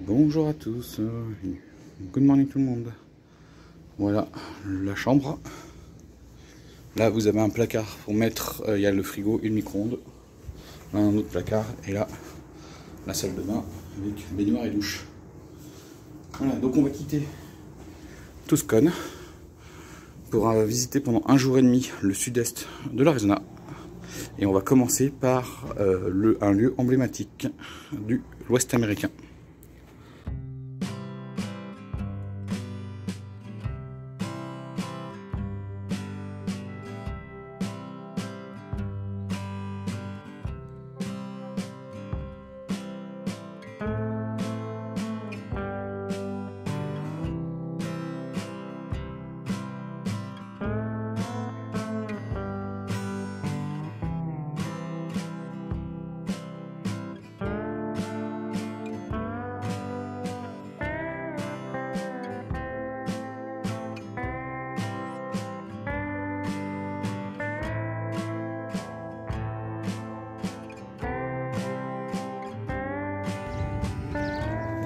Bonjour à tous, good morning tout le monde. Voilà la chambre. Là vous avez un placard pour mettre, il y a le frigo et le micro-ondes. Là un autre placard et là la salle de bain avec baignoire et douche. Voilà, donc on va quitter Tucson pour visiter pendant un jour et demi le sud-est de l'Arizona. Et on va commencer par un lieu emblématique de l'Ouest américain.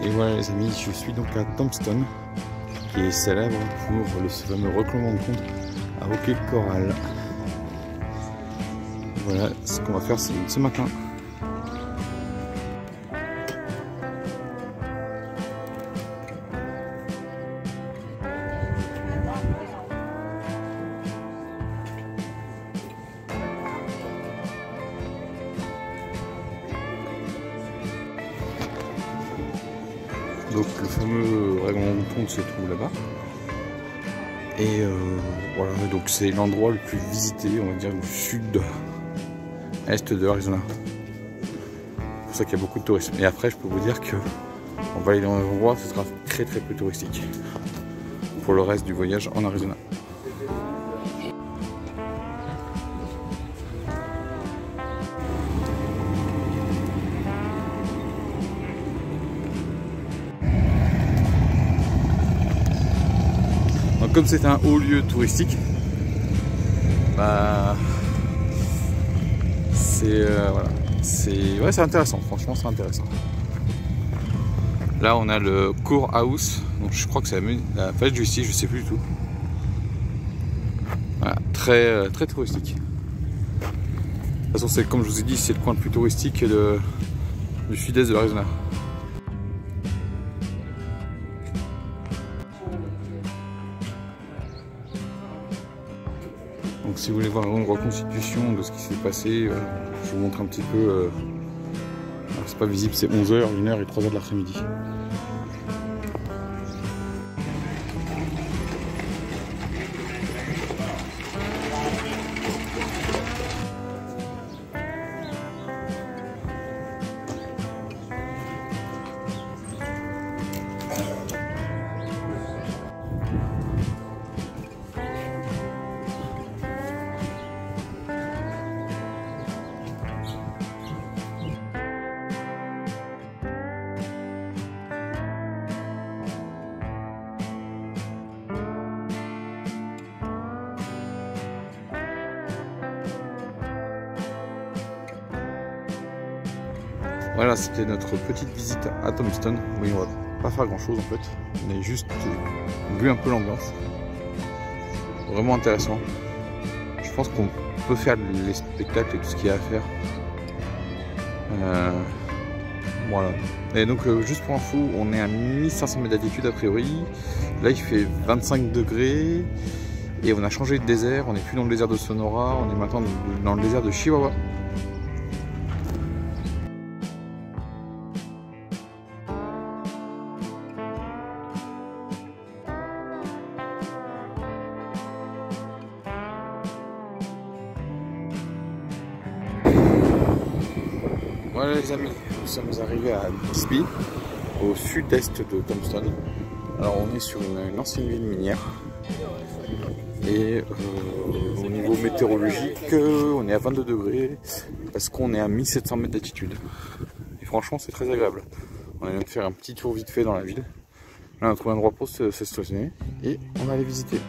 Et voilà les amis, je suis donc à Tombstone, qui est célèbre pour ce fameux recouvrement de compte à hockey Corral. Voilà ce qu'on va faire ce matin. Donc le fameux règlement de compte se trouve là-bas. Et voilà, donc c'est l'endroit le plus visité, on va dire, du sud-est de l'Arizona. C'est pour ça qu'il y a beaucoup de tourisme. Et après, je peux vous dire que on va aller dans un endroit où ce sera très peu touristique pour le reste du voyage en Arizona. Donc, comme c'est un haut lieu touristique, bah c'est voilà, c'est intéressant, franchement c'est intéressant. Là on a le Courthouse, donc je crois que c'est la place de justice, je sais plus du tout. Voilà, très touristique. De toute façon c'est comme je vous ai dit, c'est le coin le plus touristique du sud-est de l'Arizona. Donc si vous voulez voir une reconstitution de ce qui s'est passé, je vous montre un petit peu. C'est pas visible, c'est 11h, 1h et 3h de l'après-midi. Voilà, c'était notre petite visite à Tombstone. Oui, on va pas faire grand chose en fait. On a juste vu un peu l'ambiance. Vraiment intéressant. Je pense qu'on peut faire les spectacles et tout ce qu'il y a à faire. Voilà. Et donc, juste pour info, on est à 1500 mètres d'altitude a priori. Là, il fait 25 degrés. Et on a changé de désert. On n'est plus dans le désert de Sonora. On est maintenant dans le désert de Chihuahua. Voilà les amis, nous sommes arrivés à Bixby, au sud-est de Tombstone. Alors on est sur une ancienne ville minière. Et au niveau météorologique, on est à 22 degrés parce qu'on est à 1700 mètres d'altitude. Et franchement c'est très agréable. On vient de faire un petit tour vite fait dans la ville. Là on a trouvé un endroit pour se stationner et on va aller visiter.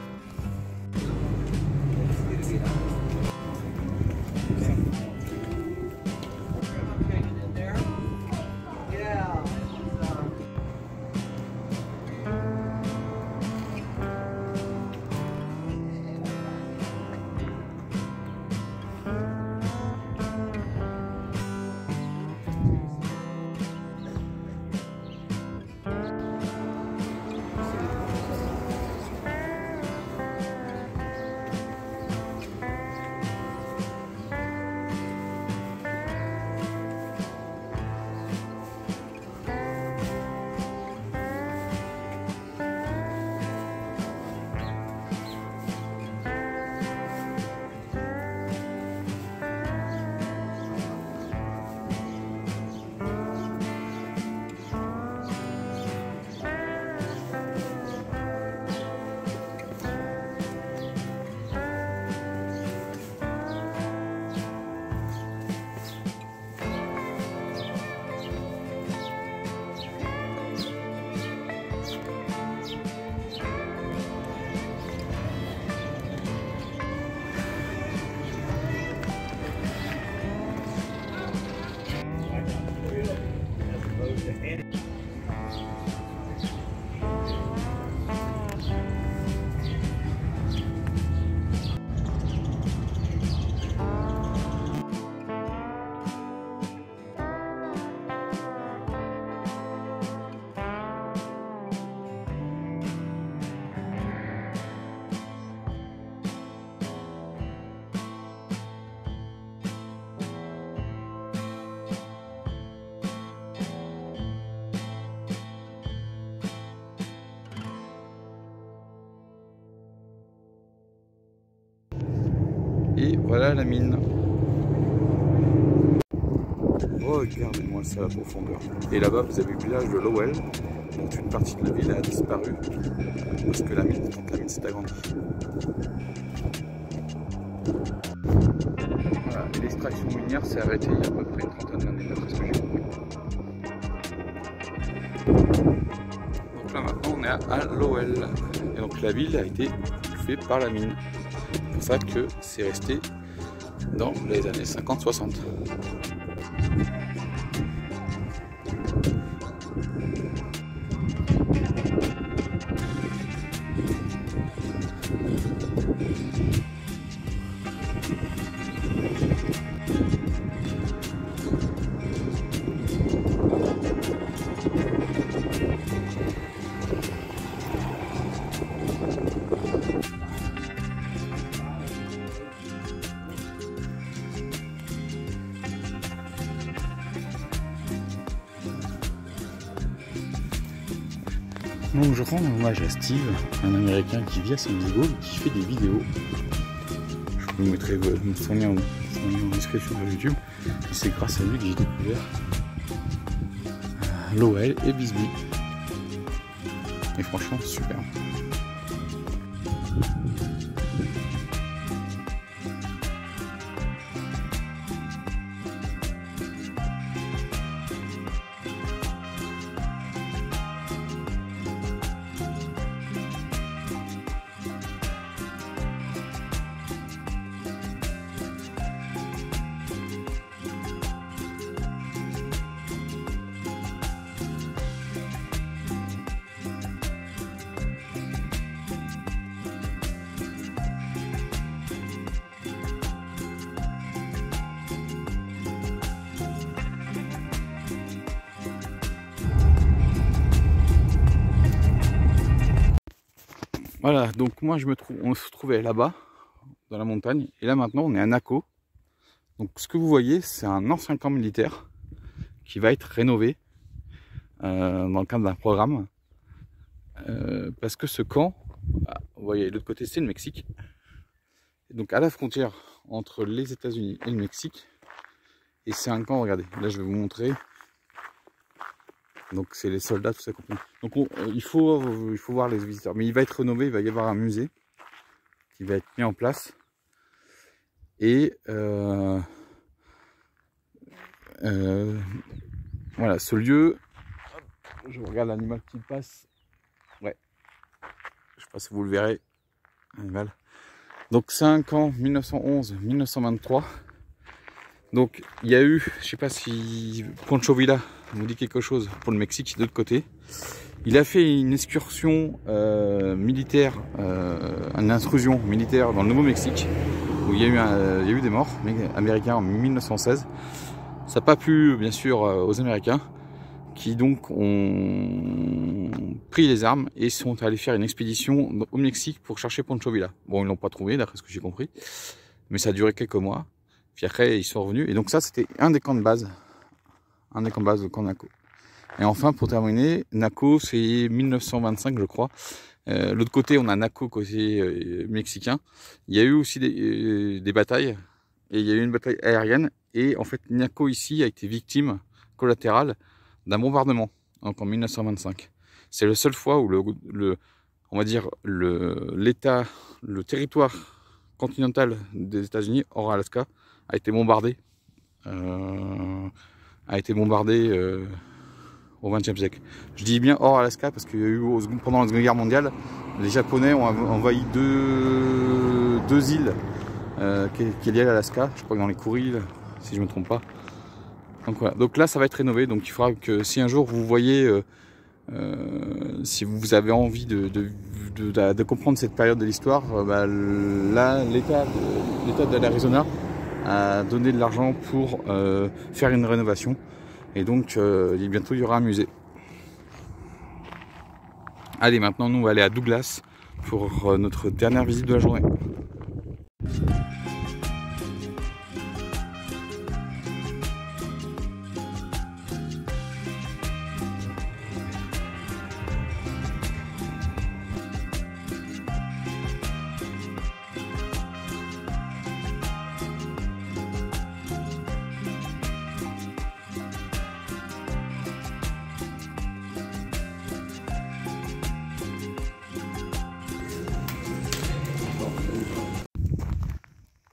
Et voilà la mine. Regardez-moi ça, la profondeur. Et là-bas, vous avez le village de Lowell, dont une partie de la ville a disparu parce que la mine s'est agrandie. Voilà. Et l'extraction minière s'est arrêtée il y a à peu près une trentaine d'années, d'après ce que j'ai compris. Donc là maintenant on est à Lowell. Et donc la ville a été faite par la mine. C'est pour ça que c'est resté dans les années 50-60. Donc je rends hommage à Steve, un américain qui vit à San Diego et qui fait des vidéos. Je vous mettrai son lien en description sur YouTube. Et c'est grâce à lui que j'ai découvert Lowell et Bisbee. Et franchement super. Voilà, donc moi on se trouvait là-bas, dans la montagne, et là maintenant on est à Naco. Donc ce que vous voyez, c'est un ancien camp militaire qui va être rénové dans le cadre d'un programme. Parce que ce camp, vous voyez, de l'autre côté c'est le Mexique. Et donc à la frontière entre les États-Unis et le Mexique. Et c'est un camp, regardez, là je vais vous montrer. Donc c'est les soldats, tout ça compris. Donc il faut voir les visiteurs. Mais il va être rénové, il va y avoir un musée qui va être mis en place. Et voilà, ce lieu, je regarde l'animal qui passe. Ouais, je sais pas si vous le verrez, animal. Donc c'est un camp 1911-1923. Donc il y a eu, je sais pas si Pancho Villa vous dit quelque chose pour le Mexique de l'autre côté. Il a fait une excursion militaire, une intrusion militaire dans le Nouveau-Mexique où il y a eu des morts américains en 1916. Ça n'a pas plu bien sûr aux Américains qui donc ont pris les armes et sont allés faire une expédition au Mexique pour chercher Pancho Villa. Bon, ils l'ont pas trouvé d'après ce que j'ai compris, mais ça a duré quelques mois. Puis après, ils sont revenus. Et donc ça, c'était un des camps de base. Un des camps de base de camp Naco. Et enfin, pour terminer, Naco, c'est 1925, je crois. L'autre côté, on a Naco, côté mexicain. Il y a eu aussi des batailles. Et il y a eu une bataille aérienne. Et en fait, Naco, ici, a été victime collatérale d'un bombardement. Donc en 1925. C'est la seule fois où on va dire, le territoire continental des États-Unis, hors Alaska, a été bombardé au XXe siècle. Je dis bien hors Alaska parce qu'il y a eu pendant la Seconde Guerre mondiale, les Japonais ont envahi deux îles qui est liée à l'Alaska, je crois que dans les Kuriles, si je ne me trompe pas. Donc voilà. Donc là ça va être rénové, donc il faudra que si un jour vous voyez, si vous avez envie de comprendre cette période de l'histoire, là l'État de l'Arizona a donné de l'argent pour faire une rénovation. Et donc bientôt il y aura un musée. Allez, maintenant nous on va aller à Douglas pour notre dernière visite de la journée.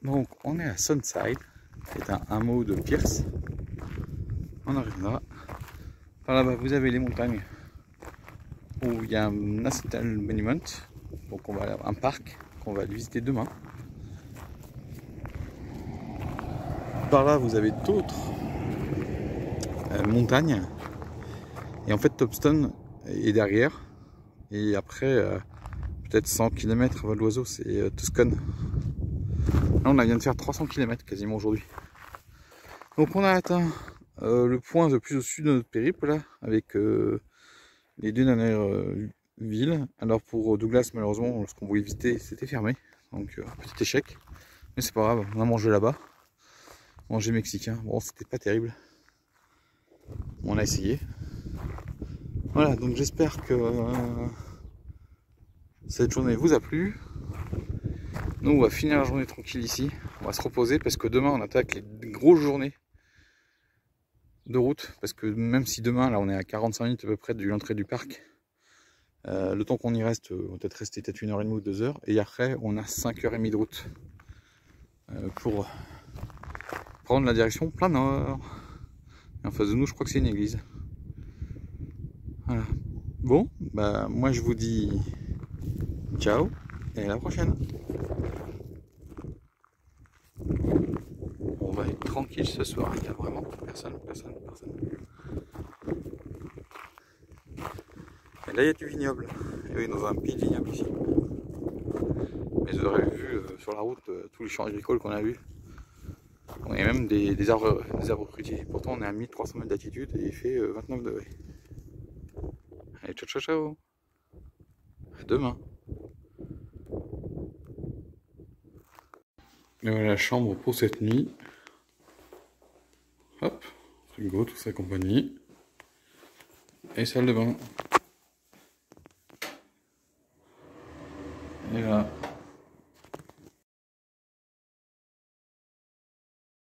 Donc on est à Sunside, qui est un hameau de Pierce. On arrive là. Par là-bas vous avez les montagnes où il y a un National Monument. Donc on va aller à un parc qu'on va aller visiter demain. Par là vous avez d'autres montagnes. Et en fait Topstone est derrière. Et après peut-être 100 km à vol d'oiseau c'est Toscane. Là on vient de faire 300 km quasiment aujourd'hui. Donc on a atteint le point le plus au sud de notre périple là, avec les deux dernières villes. Alors pour Douglas malheureusement ce qu'on voulait visiter c'était fermé. Donc petit échec. Mais c'est pas grave, on a mangé là-bas. Manger mexicain, bon c'était pas terrible. On a essayé. Voilà, donc j'espère que cette journée vous a plu. Nous on va finir la journée tranquille ici. On va se reposer parce que demain on attaque les grosses journées de route. Parce que même si demain là on est à 45 minutes à peu près de l'entrée du parc, le temps qu'on y reste, on va peut-être rester peut-être 1h30 ou 2h. Et après on a 5h30 de route pour prendre la direction plein nord. Et en face de nous je crois que c'est une église. Voilà. Bon, bah moi je vous dis ciao et à la prochaine. On va être tranquille ce soir, il n'y a vraiment personne. Et là il y a du vignoble. Et oui, dans un pays de vignoble ici. Mais vous aurez vu sur la route tous les champs agricoles qu'on a vus. On a même des arbres fruitiers. Pourtant on est à 1300 mètres d'altitude et il fait 29 degrés. Allez, ciao. À demain. Et voilà la chambre pour cette nuit. Hop, frigo, tout ça compagnie. Et salle de bain. Et là.